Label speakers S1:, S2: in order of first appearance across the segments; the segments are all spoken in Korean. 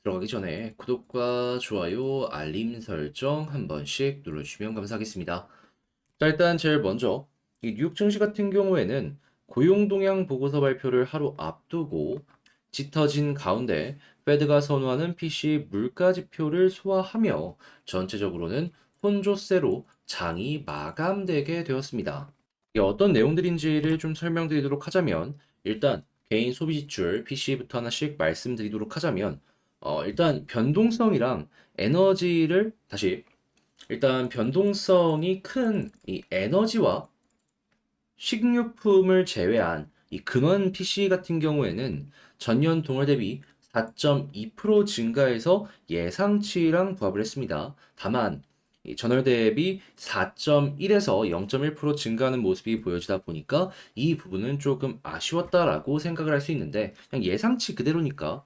S1: 들어가기 전에 구독과 좋아요, 알림 설정 한 번씩 눌러주시면 감사하겠습니다. 자, 일단 제일 먼저 이 뉴욕 증시 같은 경우에는 고용 동향 보고서 발표를 하루 앞두고 짙어진 가운데 페드가 선호하는 PC 물가 지표를 소화하며 전체적으로는 혼조세로 장이 마감되게 되었습니다. 이게 어떤 내용들인지를 좀 설명드리도록 하자면 일단 개인 소비 지출 PC부터 하나씩 말씀드리도록 하자면 일단 변동성이랑 에너지를 다시 일단 변동성이 큰 이 에너지와 식료품을 제외한 이 근원 PC 같은 경우에는 전년 동월 대비 4.2% 증가해서 예상치랑 부합을 했습니다. 다만 이 전월 대비 4.1에서 0.1% 증가하는 모습이 보여지다 보니까 이 부분은 조금 아쉬웠다라고 생각을 할 수 있는데 그냥 예상치 그대로니까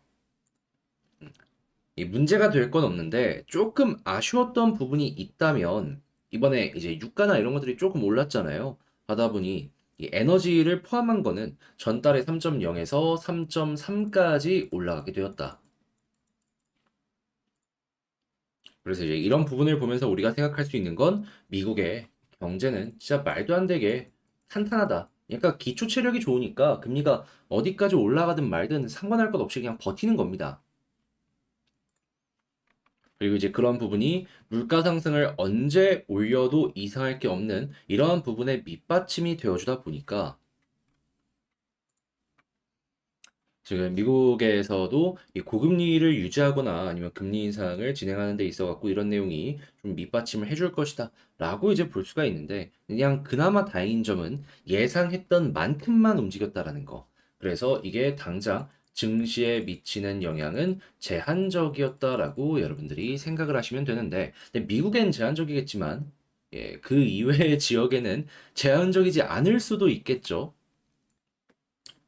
S1: 이 문제가 될 건 없는데 조금 아쉬웠던 부분이 있다면 이번에 이제 유가나 이런 것들이 조금 올랐잖아요. 하다 보니 이 에너지를 포함한 거는 전달에 3.0에서 3.3까지 올라가게 되었다. 그래서 이제 이런 부분을 보면서 우리가 생각할 수 있는 건 미국의 경제는 진짜 말도 안 되게 탄탄하다. 그러니까 기초 체력이 좋으니까 금리가 어디까지 올라가든 말든 상관할 것 없이 그냥 버티는 겁니다. 그리고 이제 그런 부분이 물가 상승을 언제 올려도 이상할 게 없는 이러한 부분의 밑받침이 되어주다 보니까 지금 미국에서도 이 고금리를 유지하거나 아니면 금리 인상을 진행하는 데 있어 갖고 이런 내용이 좀 밑받침을 해줄 것이다 라고 이제 볼 수가 있는데 그냥 그나마 다행인 점은 예상했던 만큼만 움직였다라는 거. 그래서 이게 당장 증시에 미치는 영향은 제한적이었다라고 여러분들이 생각을 하시면 되는데 근데 미국엔 제한적이겠지만 예, 그 이외의 지역에는 제한적이지 않을 수도 있겠죠.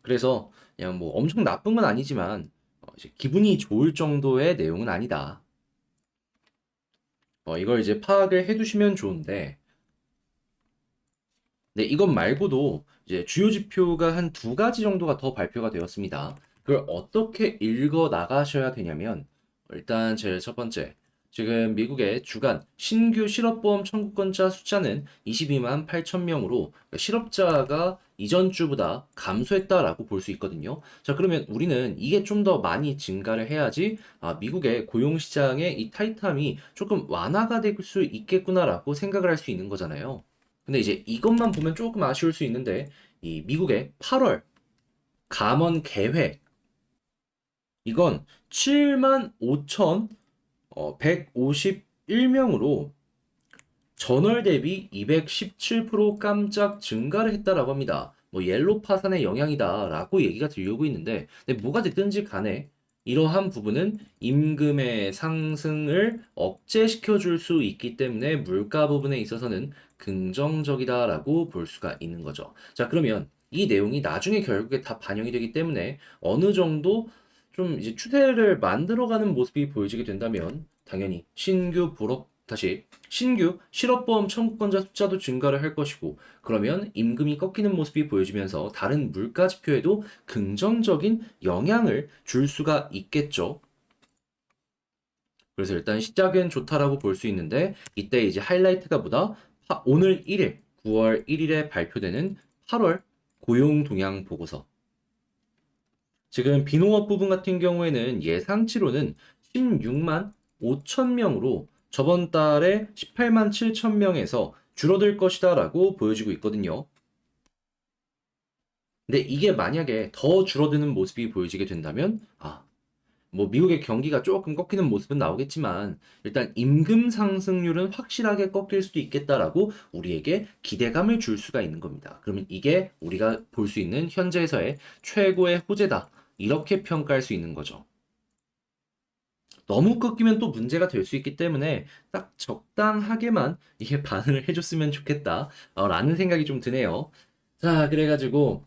S1: 그래서 그냥 뭐 엄청 나쁜 건 아니지만 이제 기분이 좋을 정도의 내용은 아니다. 이걸 이제 파악을 해두시면 좋은데, 네, 이것 말고도 이제 주요 지표가 한 두 가지 정도가 더 발표가 되었습니다. 그걸 어떻게 읽어 나가셔야 되냐면, 일단 제일 첫 번째, 지금 미국의 주간 신규 실업보험 청구권자 숫자는 22만 8천 명으로 실업자가 이전 주보다 감소했다라고 볼 수 있거든요. 자, 그러면 우리는 이게 좀 더 많이 증가를 해야지 미국의 고용시장의 이 타이트함이 조금 완화가 될 수 있겠구나라고 생각을 할 수 있는 거잖아요. 근데 이제 이것만 보면 조금 아쉬울 수 있는데 이 미국의 8월 감원 계획 이건 7만 5천 151명으로 전월 대비 217% 깜짝 증가를 했다라고 합니다. 뭐 옐로 파산의 영향이다라고 얘기가 들려오고 있는데 근데 뭐가 됐든지 간에 이러한 부분은 임금의 상승을 억제시켜 줄 수 있기 때문에 물가 부분에 있어서는 긍정적이다라고 볼 수가 있는 거죠. 자, 그러면 이 내용이 나중에 결국에 다 반영이 되기 때문에 어느 정도 좀 이제 추세를 만들어가는 모습이 보여지게 된다면 당연히 신규 실업보험 청구권자 숫자도 증가를 할 것이고 그러면 임금이 꺾이는 모습이 보여지면서 다른 물가 지표에도 긍정적인 영향을 줄 수가 있겠죠. 그래서 일단 시작은 좋다라고 볼 수 있는데 이때 이제 하이라이트가 뭐다? 오늘 1일 9월 1일에 발표되는 8월 고용 동향 보고서. 지금 비농업 부분 같은 경우에는 예상치로는 16만 5천 명으로 저번 달에 18만 7천 명에서 줄어들 것이다라고 보여지고 있거든요. 근데 이게 만약에 더 줄어드는 모습이 보여지게 된다면, 뭐 미국의 경기가 조금 꺾이는 모습은 나오겠지만, 일단 임금 상승률은 확실하게 꺾일 수도 있겠다라고 우리에게 기대감을 줄 수가 있는 겁니다. 그러면 이게 우리가 볼 수 있는 현재에서의 최고의 호재다. 이렇게 평가할 수 있는 거죠. 너무 꺾이면 또 문제가 될 수 있기 때문에 딱 적당하게만 이게 반응을 해줬으면 좋겠다. 라는 생각이 좀 드네요. 자, 그래가지고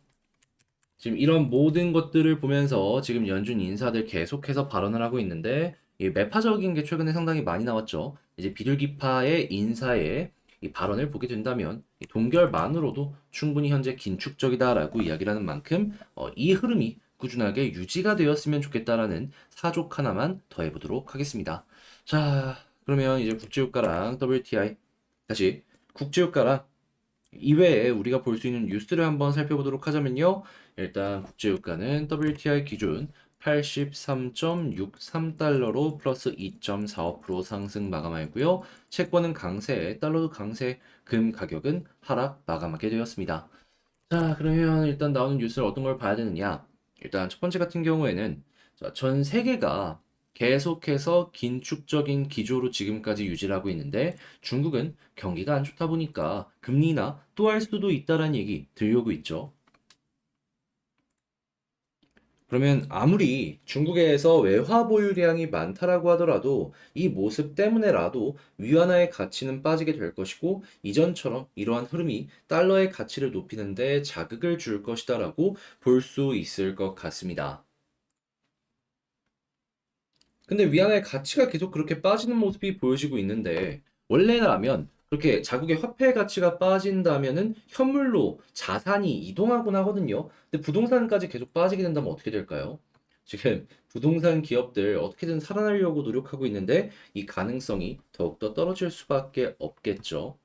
S1: 지금 이런 모든 것들을 보면서 지금 연준 인사들 계속해서 발언을 하고 있는데 이 매파적인 게 최근에 상당히 많이 나왔죠. 이제 비둘기파의 인사의 이 발언을 보게 된다면 이 동결만으로도 충분히 현재 긴축적이다라고 이야기를 하는 만큼 이 흐름이 꾸준하게 유지가 되었으면 좋겠다라는 사족 하나만 더해보도록 하겠습니다. 자, 그러면 이제 국제유가랑 WTI, 다시 국제유가랑 이외에 우리가 볼 수 있는 뉴스를 한번 살펴보도록 하자면요. 일단 국제유가는 WTI 기준 83.63달러로 플러스 2.45% 상승 마감하였고요. 채권은 강세, 달러도 강세, 금 가격은 하락 마감하게 되었습니다. 자, 그러면 일단 나오는 뉴스를 어떤 걸 봐야 되느냐? 일단 첫 번째 같은 경우에는 자, 전 세계가 계속해서 긴축적인 기조로 지금까지 유지를 하고 있는데 중국은 경기가 안 좋다 보니까 금리 인하 또 할 수도 있다라는 얘기 들려오고 있죠. 그러면 아무리 중국에서 외화 보유량이 많다라고 하더라도 이 모습 때문에라도 위안화의 가치는 빠지게 될 것이고 이전처럼 이러한 흐름이 달러의 가치를 높이는 데 자극을 줄 것이다라고 볼 수 있을 것 같습니다. 근데 위안화의 가치가 계속 그렇게 빠지는 모습이 보여지고 있는데 원래라면 그렇게 자국의 화폐 가치가 빠진다면은 현물로 자산이 이동하곤 하거든요. 근데 부동산까지 계속 빠지게 된다면 어떻게 될까요? 지금 부동산 기업들 어떻게든 살아나려고 노력하고 있는데 이 가능성이 더욱더 떨어질 수밖에 없겠죠.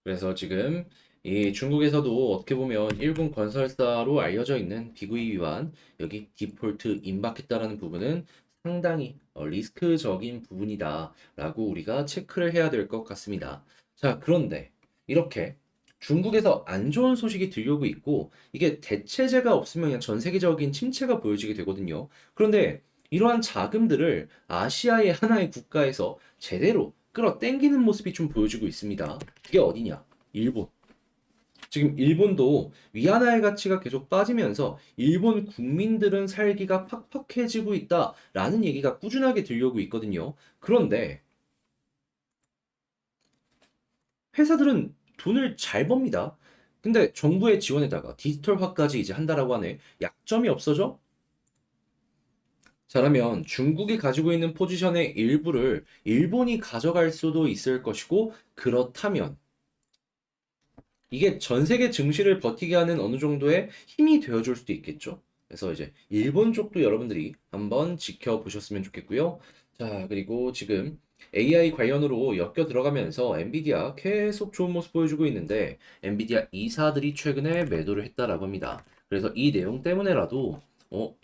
S1: 그래서 지금 이 중국에서도 어떻게 보면 일군 건설사로 알려져 있는 비구이 위안 여기 디폴트 임박했다라는 부분은 상당히 리스크적인 부분이다라고 우리가 체크를 해야 될 것 같습니다. 자, 그런데 이렇게 중국에서 안 좋은 소식이 들려오고 있고 이게 대체제가 없으면 그냥 전 세계적인 침체가 보여지게 되거든요. 그런데 이러한 자금들을 아시아의 하나의 국가에서 제대로 끌어당기는 모습이 좀 보여지고 있습니다. 그게 어디냐? 일본. 지금 일본도 위안화의 가치가 계속 빠지면서 일본 국민들은 살기가 팍팍해지고 있다라는 얘기가 꾸준하게 들려오고 있거든요. 그런데 회사들은 돈을 잘 법니다. 근데 정부의 지원에다가 디지털화까지 이제 한다라고 하네. 약점이 없어져? 자라면 중국이 가지고 있는 포지션의 일부를 일본이 가져갈 수도 있을 것이고 그렇다면 이게 전 세계 증시를 버티게 하는 어느 정도의 힘이 되어줄 수도 있겠죠. 그래서 이제 일본 쪽도 여러분들이 한번 지켜보셨으면 좋겠고요. 자, 그리고 지금 AI 관련으로 엮여 들어가면서 엔비디아 계속 좋은 모습 보여주고 있는데 엔비디아 이사들이 최근에 매도를 했다라고 합니다. 그래서 이 내용 때문에라도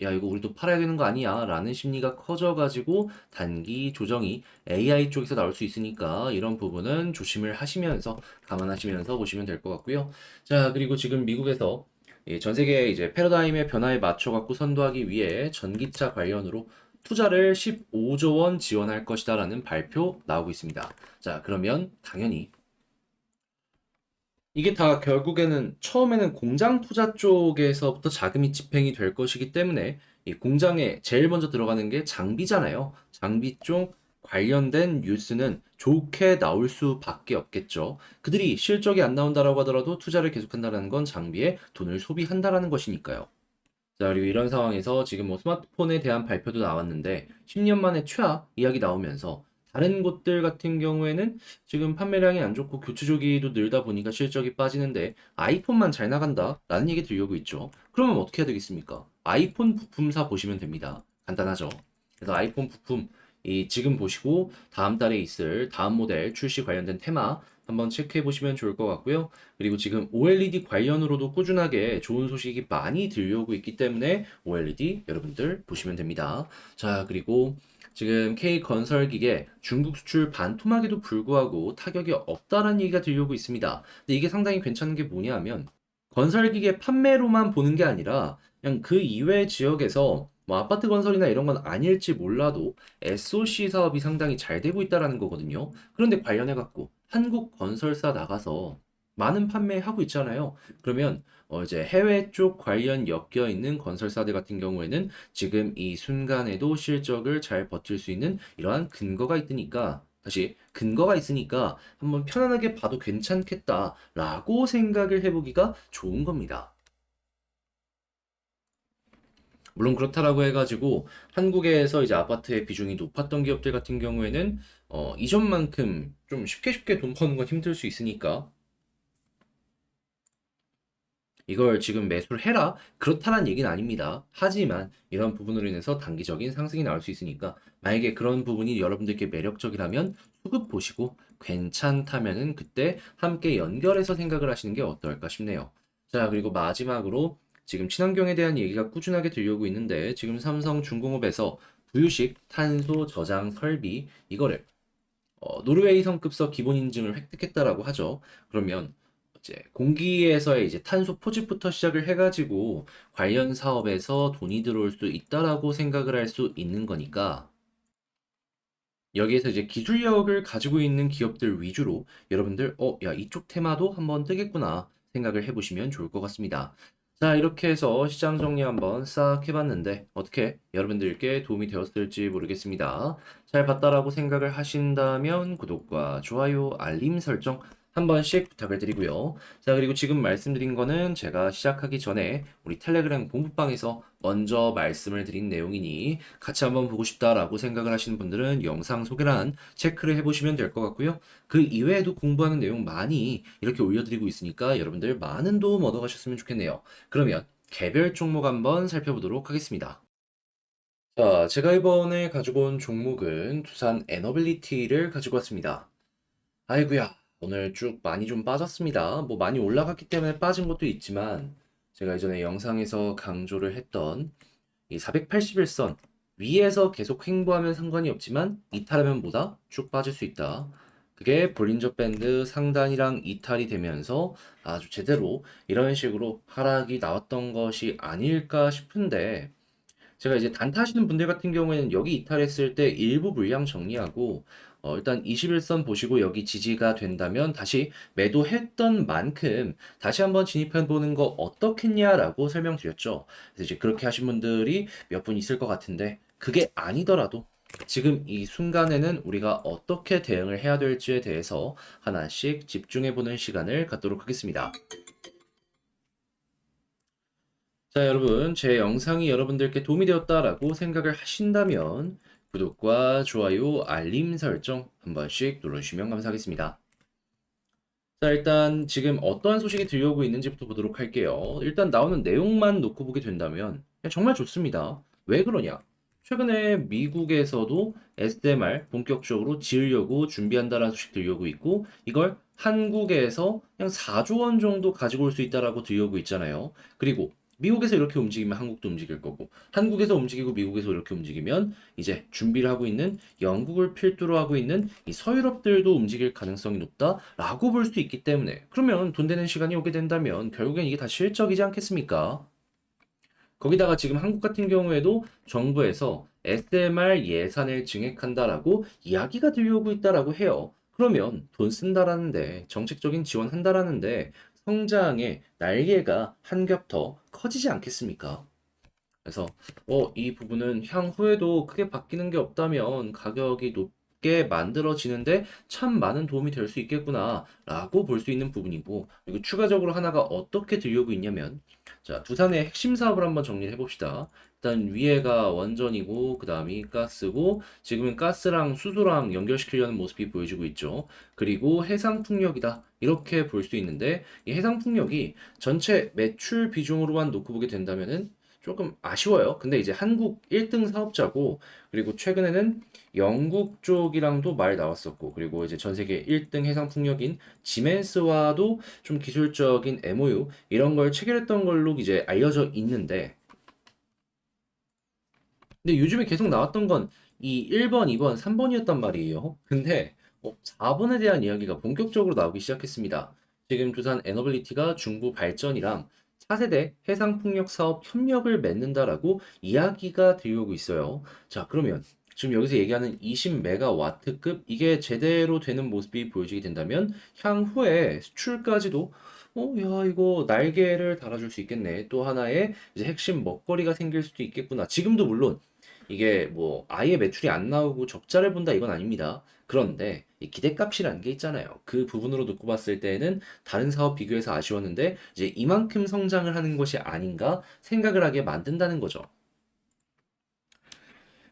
S1: 야, 이거 우리도 팔아야 되는 거 아니야? 라는 심리가 커져가지고 단기 조정이 AI 쪽에서 나올 수 있으니까 이런 부분은 조심을 하시면서 감안하시면서 보시면 될 것 같고요. 자, 그리고 지금 미국에서 이전 세계 이제 패러다임의 변화에 맞춰 갖고 선도하기 위해 전기차 관련으로 투자를 15조 원 지원할 것이다라는 발표 나오고 있습니다. 자, 그러면 당연히 이게 다 결국에는 처음에는 공장 투자 쪽에서부터 자금이 집행이 될 것이기 때문에 이 공장에 제일 먼저 들어가는 게 장비잖아요. 장비 쪽 관련된 뉴스는 좋게 나올 수밖에 없겠죠. 그들이 실적이 안 나온다라고 하더라도 투자를 계속한다는 건 장비에 돈을 소비한다라는 것이니까요. 자, 그리고 이런 상황에서 지금 뭐 스마트폰에 대한 발표도 나왔는데 10년 만에 최악 이야기 나오면서 다른 곳들 같은 경우에는 지금 판매량이 안 좋고 교체 주기도 늘다 보니까 실적이 빠지는데 아이폰만 잘 나간다라는 얘기 들려오고 있죠. 그러면 어떻게 해야 되겠습니까? 아이폰 부품사 보시면 됩니다. 간단하죠. 그래서 아이폰 부품 이 지금 보시고 다음 달에 있을 다음 모델 출시 관련된 테마 한번 체크해 보시면 좋을 것 같고요. 그리고 지금 OLED 관련으로도 꾸준하게 좋은 소식이 많이 들려오고 있기 때문에 OLED 여러분들 보시면 됩니다. 자, 그리고 지금 K건설기계 중국 수출 반토막에도 불구하고 타격이 없다라는 얘기가 들려오고 있습니다. 근데 이게 상당히 괜찮은 게 뭐냐면 건설기계 판매로만 보는 게 아니라 그냥 그 이외 지역에서 뭐 아파트 건설이나 이런 건 아닐지 몰라도 SOC 사업이 상당히 잘 되고 있다라는 거거든요. 그런데 관련해 갖고 한국 건설사 나가서 많은 판매하고 있잖아요. 그러면 이제 해외 쪽 관련 엮여 있는 건설사들 같은 경우에는 지금 이 순간에도 실적을 잘 버틸 수 있는 이러한 근거가 있으니까 다시 근거가 있으니까 한번 편안하게 봐도 괜찮겠다라고 생각을 해보기가 좋은 겁니다. 물론 그렇다라고 해가지고 한국에서 이제 아파트의 비중이 높았던 기업들 같은 경우에는 이전만큼 좀 쉽게 돈 버는 건 힘들 수 있으니까 이걸 지금 매수를 해라? 그렇다는 얘기는 아닙니다. 하지만 이런 부분으로 인해서 단기적인 상승이 나올 수 있으니까 만약에 그런 부분이 여러분들께 매력적이라면 수급 보시고 괜찮다면은 그때 함께 연결해서 생각을 하시는 게 어떨까 싶네요. 자, 그리고 마지막으로 지금 친환경에 대한 얘기가 꾸준하게 들려오고 있는데 지금 삼성중공업에서 부유식 탄소 저장 설비 이거를 노르웨이 성급서 기본 인증을 획득했다라고 하죠. 그러면 이제 공기에서의 이제 탄소 포집부터 시작을 해가지고 관련 사업에서 돈이 들어올 수 있다라고 생각을 할 수 있는 거니까 여기에서 이제 기술력을 가지고 있는 기업들 위주로 여러분들, 야, 이쪽 테마도 한번 뜨겠구나 생각을 해보시면 좋을 것 같습니다. 자, 이렇게 해서 시장 정리 한번 싹 해봤는데 어떻게 여러분들께 도움이 되었을지 모르겠습니다. 잘 봤다라고 생각을 하신다면 구독과 좋아요, 알림 설정 한 번씩 부탁을 드리고요. 자, 그리고 지금 말씀드린 거는 제가 시작하기 전에 우리 텔레그램 공부방에서 먼저 말씀을 드린 내용이니 같이 한번 보고 싶다라고 생각을 하시는 분들은 영상 소개란 체크를 해보시면 될 것 같고요. 그 이외에도 공부하는 내용 많이 이렇게 올려드리고 있으니까 여러분들 많은 도움 얻어가셨으면 좋겠네요. 그러면 개별 종목 한번 살펴보도록 하겠습니다. 자, 제가 이번에 가지고 온 종목은 두산 에너빌리티를 가지고 왔습니다. 아이구야, 오늘 쭉 많이 좀 빠졌습니다. 뭐 많이 올라갔기 때문에 빠진 것도 있지만, 제가 이전에 영상에서 강조를 했던 이 481선 위에서 계속 횡보하면 상관이 없지만, 이탈하면 뭐다? 쭉 빠질 수 있다. 그게 볼린저 밴드 상단이랑 이탈이 되면서 아주 제대로 이런 식으로 하락이 나왔던 것이 아닐까 싶은데, 제가 이제 단타 하시는 분들 같은 경우에는 여기 이탈했을 때 일부 물량 정리하고 일단 21선 보시고 여기 지지가 된다면 다시 매도했던 만큼 다시 한번 진입해 보는 거 어떻겠냐라고 설명드렸죠. 그래서 이제 그렇게 하신 분들이 몇 분 있을 것 같은데 그게 아니더라도 지금 이 순간에는 우리가 어떻게 대응을 해야 될지에 대해서 하나씩 집중해 보는 시간을 갖도록 하겠습니다. 자, 여러분, 제 영상이 여러분들께 도움이 되었다라고 생각을 하신다면 구독과 좋아요, 알림 설정 한 번씩 눌러주시면 감사하겠습니다. 자, 일단 지금 어떠한 소식이 들려오고 있는지부터 보도록 할게요. 일단 나오는 내용만 놓고 보게 된다면 그냥 정말 좋습니다. 왜 그러냐? 최근에 미국에서도 SMR 본격적으로 지으려고 준비한다라는 소식 들려오고 있고 이걸 한국에서 그냥 4조 원 정도 가지고 올 수 있다라고 들려오고 있잖아요. 그리고 미국에서 이렇게 움직이면 한국도 움직일 거고 한국에서 움직이고 미국에서 이렇게 움직이면 이제 준비를 하고 있는 영국을 필두로 하고 있는 이 서유럽들도 움직일 가능성이 높다라고 볼 수 있기 때문에 그러면 돈 되는 시간이 오게 된다면 결국엔 이게 다 실적이지 않겠습니까? 거기다가 지금 한국 같은 경우에도 정부에서 SMR 예산을 증액한다라고 이야기가 들려오고 있다라고 해요. 그러면 돈 쓴다라는데 정책적인 지원한다라는데 성장의 날개가 한 겹 더 커지지 않겠습니까? 그래서 이 부분은 향후에도 크게 바뀌는 게 없다면 가격이 높게 만들어지는데 참 많은 도움이 될 수 있겠구나라고 볼 수 있는 부분이고 그리고 추가적으로 하나가 어떻게 들려오고 있냐면 자, 두산의 핵심 사업을 한번 정리를 해봅시다. 일단 위에가 원전이고 그 다음이 가스고 지금은 가스랑 수소랑 연결시키려는 모습이 보여지고 있죠. 그리고 해상풍력이다. 이렇게 볼 수 있는데 이 해상풍력이 전체 매출 비중으로만 놓고 보게 된다면은 조금 아쉬워요. 근데 이제 한국 1등 사업자고, 그리고 최근에는 영국 쪽이랑도 말 나왔었고, 그리고 이제 전 세계 1등 해상 풍력인 지멘스와도 좀 기술적인 MOU 이런 걸 체결했던 걸로 이제 알려져 있는데, 근데 요즘에 계속 나왔던 건 이 1번, 2번, 3번이었단 말이에요. 근데 4번에 대한 이야기가 본격적으로 나오기 시작했습니다. 지금 두산 에너빌리티가 중부 발전이랑 차세대 해상풍력 사업 협력을 맺는다라고 이야기가 들려오고 있어요. 자, 그러면 지금 여기서 얘기하는 20메가와트급 이게 제대로 되는 모습이 보여지게 된다면 향후에 수출까지도 야, 이거 날개를 달아줄 수 있겠네. 또 하나의 이제 핵심 먹거리가 생길 수도 있겠구나. 지금도 물론 이게 뭐 아예 매출이 안 나오고 적자를 본다 이건 아닙니다. 그런데 이 기대값이라는 게 있잖아요. 그 부분으로 놓고 봤을 때는 다른 사업 비교해서 아쉬웠는데 이제 이만큼 성장을 하는 것이 아닌가 생각을 하게 만든다는 거죠.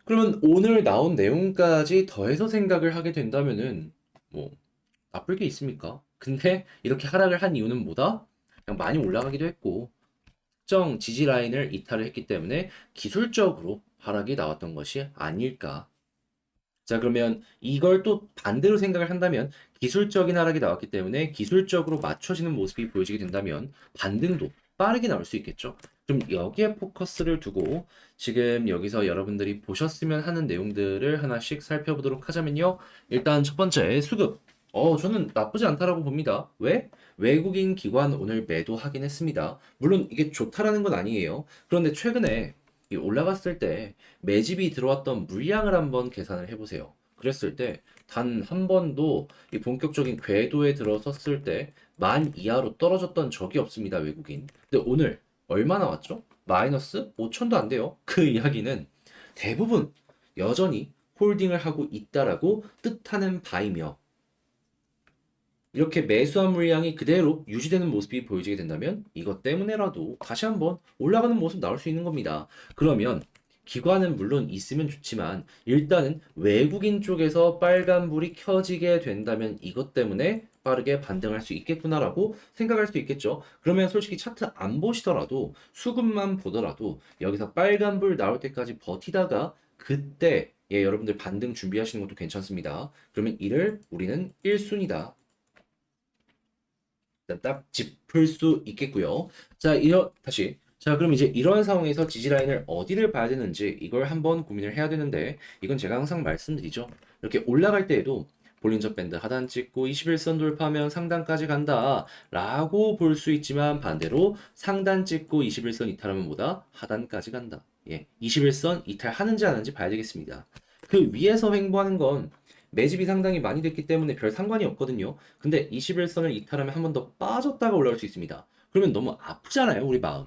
S1: 그러면 오늘 나온 내용까지 더해서 생각을 하게 된다면은 뭐 나쁠 게 있습니까? 근데 이렇게 하락을 한 이유는 뭐다? 그냥 많이 올라가기도 했고 특정 지지 라인을 이탈을 했기 때문에 기술적으로 하락이 나왔던 것이 아닐까. 자, 그러면 이걸 또 반대로 생각을 한다면 기술적인 하락이 나왔기 때문에 기술적으로 맞춰지는 모습이 보여지게 된다면 반등도 빠르게 나올 수 있겠죠. 그럼 여기에 포커스를 두고 지금 여기서 여러분들이 보셨으면 하는 내용들을 하나씩 살펴보도록 하자면요. 일단 첫 번째, 수급. 저는 나쁘지 않다라고 봅니다. 왜? 외국인 기관 오늘 매도하긴 했습니다. 물론 이게 좋다라는 건 아니에요. 그런데 최근에 이 올라갔을 때 매집이 들어왔던 물량을 한번 계산을 해보세요. 그랬을 때 단 한 번도 이 본격적인 궤도에 들어섰을 때 만 이하로 떨어졌던 적이 없습니다, 외국인. 근데 오늘 얼마 나왔죠? 마이너스 5천도 안 돼요. 그 이야기는 대부분 여전히 홀딩을 하고 있다라고 뜻하는 바이며 이렇게 매수한 물량이 그대로 유지되는 모습이 보여지게 된다면 이것 때문에라도 다시 한번 올라가는 모습 나올 수 있는 겁니다. 그러면 기관은 물론 있으면 좋지만 일단은 외국인 쪽에서 빨간불이 켜지게 된다면 이것 때문에 빠르게 반등할 수 있겠구나라고 생각할 수 있겠죠. 그러면 솔직히 차트 안 보시더라도 수급만 보더라도 여기서 빨간불 나올 때까지 버티다가 그때 여러분들 반등 준비하시는 것도 괜찮습니다. 그러면 이를 우리는 1순위다. 일단 딱 짚을 수 있겠고요. 자, 다시. 자, 그럼 이제 이런 상황에서 지지 라인을 어디를 봐야 되는지 이걸 한번 고민을 해야 되는데 이건 제가 항상 말씀드리죠. 이렇게 올라갈 때에도 볼린저 밴드 하단 찍고 21선 돌파하면 상단까지 간다 라고 볼 수 있지만 반대로 상단 찍고 21선 이탈하면 뭐다? 하단까지 간다. 21선 이탈하는지 안 하는지 봐야 되겠습니다. 그 위에서 횡보하는 건 매집이 상당히 많이 됐기 때문에 별 상관이 없거든요. 근데 21선을 이탈하면 한 번 더 빠졌다가 올라올 수 있습니다. 그러면 너무 아프잖아요, 우리 마음.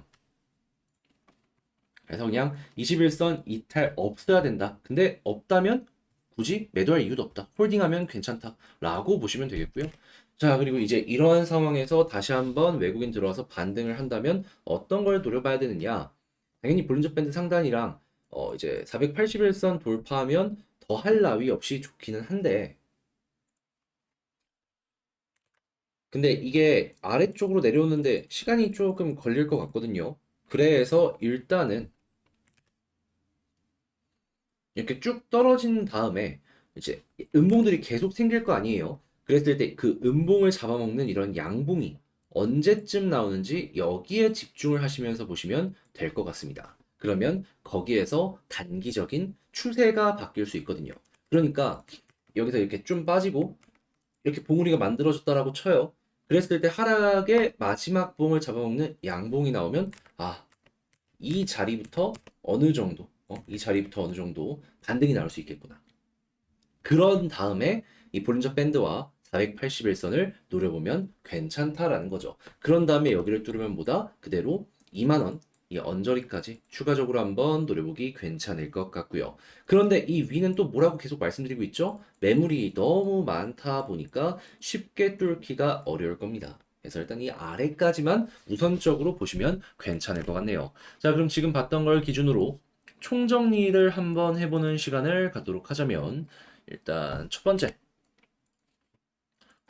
S1: 그래서 그냥 21선 이탈 없어야 된다. 근데 없다면 굳이 매도할 이유도 없다. 홀딩하면 괜찮다. 라고 보시면 되겠고요. 자, 그리고 이제 이러한 상황에서 다시 한번 외국인 들어와서 반등을 한다면 어떤 걸 노려봐야 되느냐? 당연히 볼린저 밴드 상단이랑 이제 481선 돌파하면 더할 나위 없이 좋기는 한데 근데 이게 아래쪽으로 내려오는데 시간이 조금 걸릴 것 같거든요. 그래서 일단은 이렇게 쭉 떨어진 다음에 이제 음봉들이 계속 생길 거 아니에요. 그랬을 때 그 음봉을 잡아먹는 이런 양봉이 언제쯤 나오는지 여기에 집중을 하시면서 보시면 될 것 같습니다. 그러면 거기에서 단기적인 추세가 바뀔 수 있거든요. 그러니까 여기서 이렇게 좀 빠지고 이렇게 봉우리가 만들어졌다라고 쳐요. 그랬을 때 하락의 마지막 봉을 잡아먹는 양봉이 나오면 이 자리부터 어느 정도 이 자리부터 어느 정도 반등이 나올 수 있겠구나. 그런 다음에 이 볼린저 밴드와 481선을 노려보면 괜찮다라는 거죠. 그런 다음에 여기를 뚫으면 뭐다? 그대로 2만 원, 이 언저리까지 추가적으로 한번 노려보기 괜찮을 것 같고요. 그런데 이 위는 또 뭐라고 계속 말씀드리고 있죠? 매물이 너무 많다 보니까 쉽게 뚫기가 어려울 겁니다. 그래서 일단 이 아래까지만 우선적으로 보시면 괜찮을 것 같네요. 자, 그럼 지금 봤던 걸 기준으로 총정리를 한번 해보는 시간을 갖도록 하자면 일단 첫 번째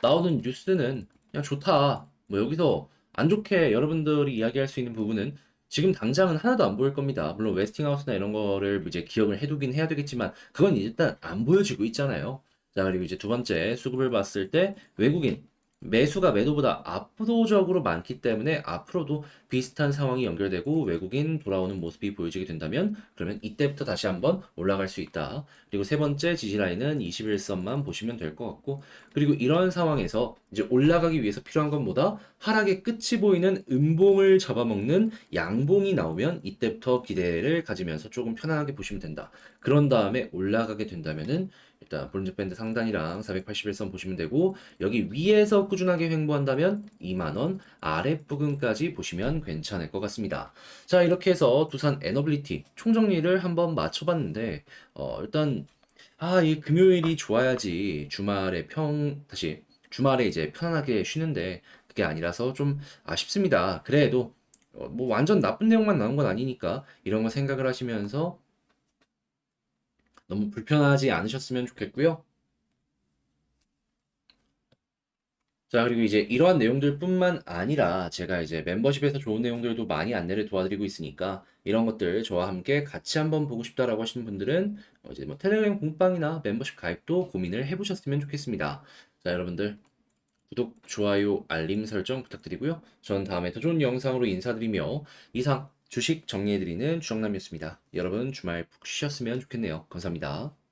S1: 나오는 뉴스는 그냥 좋다. 뭐 여기서 안 좋게 여러분들이 이야기할 수 있는 부분은 지금 당장은 하나도 안 보일 겁니다. 물론 웨스팅하우스나 이런 거를 이제 기억을 해두긴 해야 되겠지만 그건 일단 안 보여지고 있잖아요. 자, 그리고 이제 두 번째 수급을 봤을 때 외국인 매수가 매도보다 압도적으로 많기 때문에 앞으로도 비슷한 상황이 연결되고 외국인 돌아오는 모습이 보여지게 된다면 그러면 이때부터 다시 한번 올라갈 수 있다. 그리고 세 번째 지지라인은 21선만 보시면 될 것 같고 그리고 이런 상황에서 이제 올라가기 위해서 필요한 건 뭐다? 하락의 끝이 보이는 음봉을 잡아먹는 양봉이 나오면 이때부터 기대를 가지면서 조금 편안하게 보시면 된다. 그런 다음에 올라가게 된다면은 일단 볼린저 밴드 상단이랑 481선 보시면 되고 여기 위에서 꾸준하게 횡보한다면 2만 원 아랫부분까지 보시면 괜찮을 것 같습니다. 자, 이렇게 해서 두산 에너빌리티 총정리를 한번 맞춰봤는데 일단 이 금요일이 좋아야지 다시 주말에 이제 편안하게 쉬는데 그게 아니라서 좀 아쉽습니다. 그래도 뭐 완전 나쁜 내용만 나온 건 아니니까 이런 거 생각을 하시면서 너무 불편하지 않으셨으면 좋겠고요. 자, 그리고 이제 이러한 내용들뿐만 아니라 제가 이제 멤버십에서 좋은 내용들도 많이 안내를 도와드리고 있으니까 이런 것들 저와 함께 같이 한번 보고 싶다라고 하시는 분들은 이제 뭐 텔레그램 공방이나 멤버십 가입도 고민을 해보셨으면 좋겠습니다. 자, 여러분들 구독, 좋아요, 알림 설정 부탁드리고요. 전 다음에 더 좋은 영상으로 인사드리며 이상 주식 정리해드리는 주정남이었습니다. 여러분 주말 푹 쉬셨으면 좋겠네요. 감사합니다.